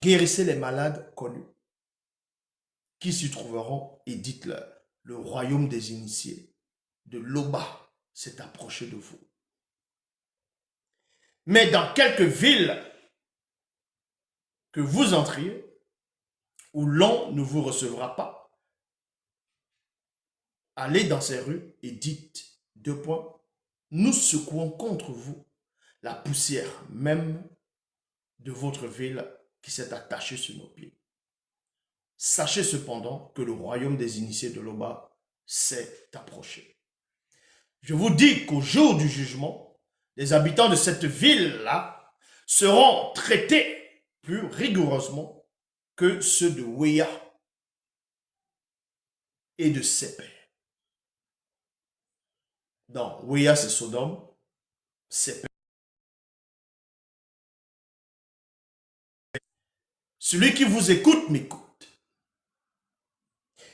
guérissez les malades connus qui s'y trouveront et dites-leur, le royaume des initiés de Loba s'est approché de vous. Mais dans quelques villes que vous entriez, où l'on ne vous recevra pas, allez dans ces rues et dites, deux points, nous secouons contre vous la poussière même de votre ville qui s'est attachée sur nos pieds. Sachez cependant que le royaume des initiés de Loba s'est approché. Je vous dis qu'au jour du jugement, les habitants de cette ville-là seront traités plus rigoureusement que ceux de Wéa et de Sépè. Donc, Wéa, c'est Sodome, Sépè. Celui qui vous écoute m'écoute.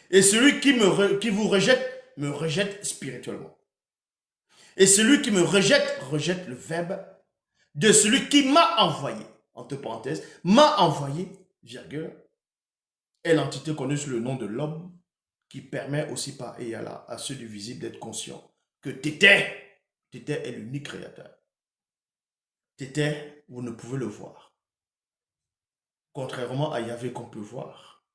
Et celui qui vous rejette, me rejette spirituellement. Et celui qui me rejette, rejette le verbe de celui qui m'a envoyé. Entre parenthèses, m'a envoyé, virgule, est l'entité connue sous le nom de l'homme qui permet aussi par Eyala à ceux du visible d'être conscients que Tété est l'unique créateur. Tété, vous ne pouvez le voir. Contrairement à Yahvé qu'on peut voir.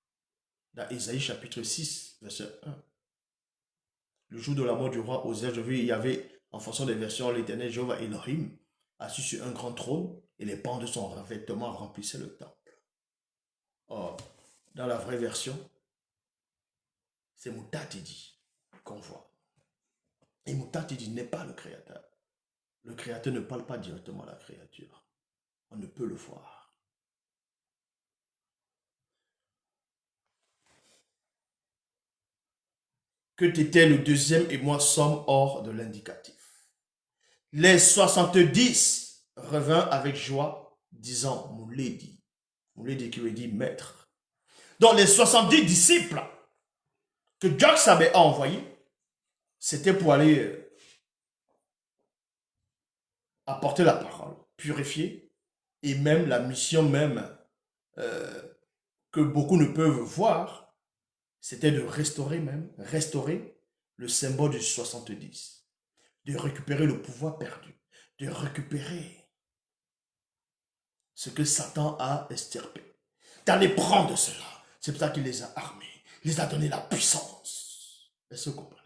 Dans Ésaïe chapitre 6, verset 1. Le jour de la mort du roi Osée, je vis, il y avait, en fonction des versions, l'Éternel Jéhovah Elohim, assis sur un grand trône, et les pans de son revêtement remplissaient le temple. Or, dans la vraie version, c'est Moutatidi qu'on voit. Et Moutatidi n'est pas le créateur. Le créateur ne parle pas directement à la créature. On ne peut le voir. Que t'étais le deuxième et moi sommes hors de l'indicatif. Les 70 revinrent avec joie, disant Mouledi. Mouledi qui veut dire maître. Donc les 70 disciples que Joxabé a envoyés, c'était pour aller apporter la parole, purifier, et même la mission même que beaucoup ne peuvent voir, c'était de restaurer le symbole du 70, de récupérer le pouvoir perdu, de récupérer ce que Satan a estirpé, d'aller prendre cela. C'est pour ça qu'il les a armés, il les a donné la puissance. Est-ce que vous comprenez?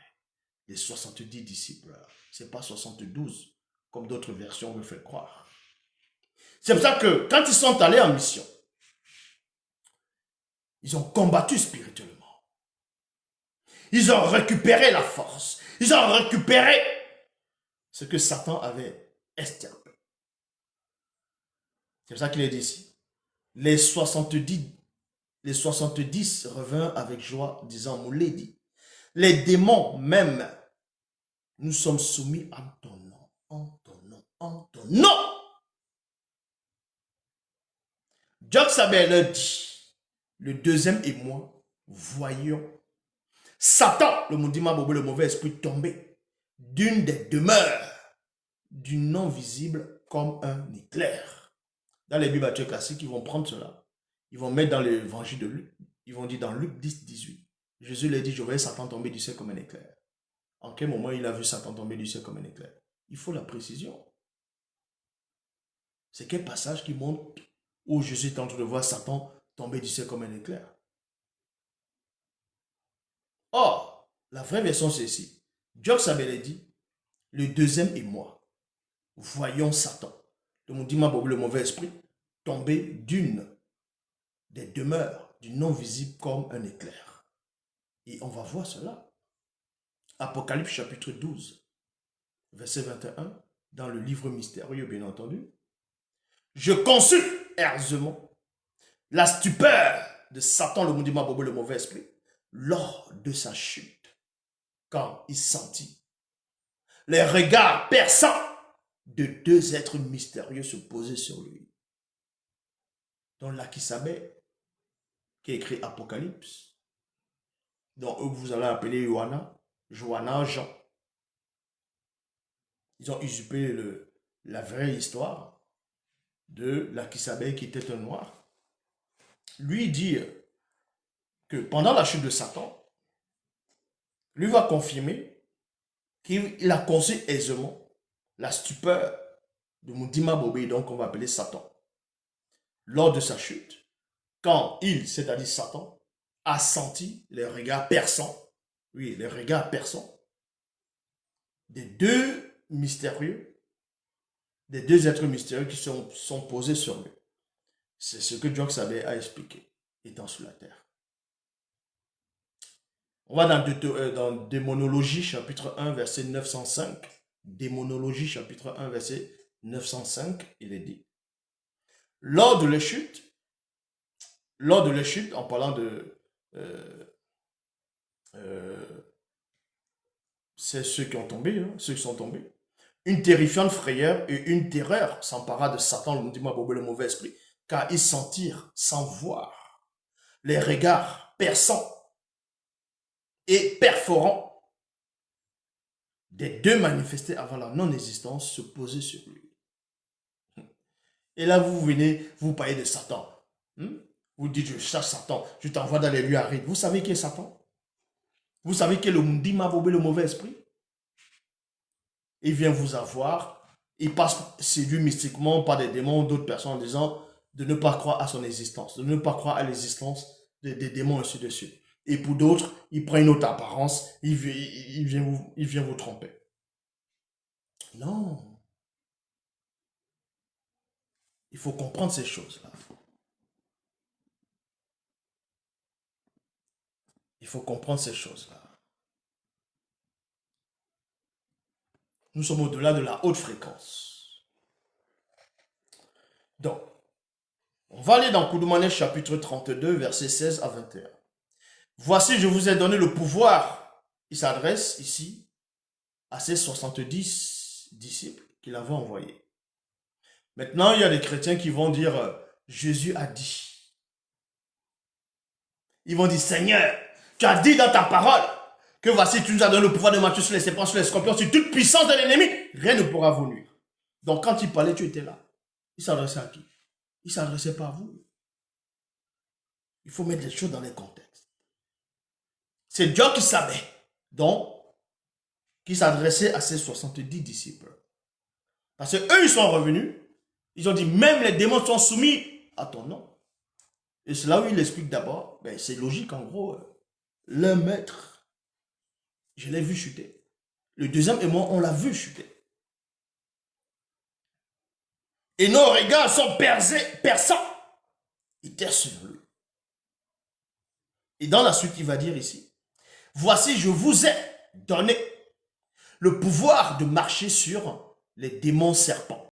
Les 70 disciples, ce n'est pas 72, comme d'autres versions me font croire. C'est pour ça que quand ils sont allés en mission, ils ont combattu spirituellement. Ils ont récupéré la force. Ils ont récupéré ce que Satan avait estirpé. C'est pour ça qu'il est dit ici. Les 70 revinrent avec joie, disant, Mouledi, les démons même, nous sommes soumis en ton nom, en ton nom, en ton nom. Joxabé leur dit, le deuxième et moi, voyons Satan, le Moudima Bobo, le mauvais esprit, tomber d'une des demeures du non visible comme un éclair. Dans les Bibles classiques, ils vont prendre cela. Ils vont mettre dans l'évangile de Luc. Ils vont dire dans Luc 10, 18. Jésus leur dit, je voyais Satan tomber du ciel comme un éclair. En quel moment il a vu Satan tomber du ciel comme un éclair? Il faut la précision. C'est quel passage qui montre où Jésus est en train de voir Satan tomber du ciel comme un éclair? Or, la vraie version c'est ici. Joxabé dit, le deuxième et moi, voyons Satan, le mauvais esprit, tomber d'une des demeures du non visible comme un éclair. Et on va voir cela. Apocalypse chapitre 12, verset 21, dans le livre mystérieux, bien entendu. Je conçus aisément la stupeur de Satan, le mauvais esprit, lors de sa chute, quand il sentit les regards perçants de deux êtres mystérieux se poser sur lui. Donc là, qui savait, qui a écrit Apocalypse, dont eux vous allez appeler Johanna, Jean. Ils ont usurpé la vraie histoire de Lakisabé qui était un noir. lui dire que pendant la chute de Satan, lui va confirmer qu'il a conçu aisément la stupeur de Mundima Bobé, donc on va appeler Satan. Lors de sa chute, quand il, c'est-à-dire Satan, a senti les regards perçants, oui, les regards perçants des deux êtres mystérieux qui sont posés sur lui. C'est ce que Jock Sabé a expliqué, étant sur la terre. On va dans Démonologie, chapitre 1, verset 905. Démonologie, chapitre 1, verset 905, il est dit. Lors de la chute, en parlant de... c'est ceux qui ont tombé, hein, ceux qui sont tombés. Une terrifiante frayeur et une terreur s'empara de Satan, le mauvais esprit, car ils sentirent sans voir les regards perçants et perforants des deux manifestés avant la non-existence se poser sur lui. Et là, vous venez, vous parlez de Satan. Vous dites, je cherche Satan, je t'envoie dans les lieux arides. Vous savez qui est Satan? Vous savez qui est le Mundima Bobé, le mauvais esprit? Il vient vous avoir, il passe séduit mystiquement par des démons ou d'autres personnes en disant de ne pas croire à son existence, de ne pas croire à l'existence des démons ainsi de suite. Et pour d'autres, il prend une autre apparence, il vient vous tromper. Non. Il faut comprendre ces choses-là. Il faut comprendre ces choses-là. Nous sommes au-delà de la haute fréquence. Donc, on va aller dans Koudoumane chapitre 32, versets 16 à 21. Voici, je vous ai donné le pouvoir. Il s'adresse ici à ces 70 disciples qu'il avait envoyés. Maintenant, il y a des chrétiens qui vont dire, Jésus a dit. Ils vont dire, Seigneur, tu as dit dans ta parole que voici, tu nous as donné le pouvoir de marcher sur les serpents, sur les scorpions, sur toute puissance de l'ennemi, rien ne pourra vous nuire. Donc quand il parlait, tu étais là. Il s'adressait à qui? Il ne s'adressait pas à vous. Il faut mettre les choses dans les contextes. C'est Dieu qui savait, donc, qui s'adressait à ses 70 disciples. Parce qu'eux, ils sont revenus, ils ont dit, même les démons sont soumis à ton nom. Et c'est là où il explique d'abord, ben, c'est logique en gros, le maître, je l'ai vu chuter. Le deuxième et moi, on l'a vu chuter. Et nos regards sont perçants. Il était sur lui. Et dans la suite, il va dire ici, voici, je vous ai donné le pouvoir de marcher sur les démons serpents.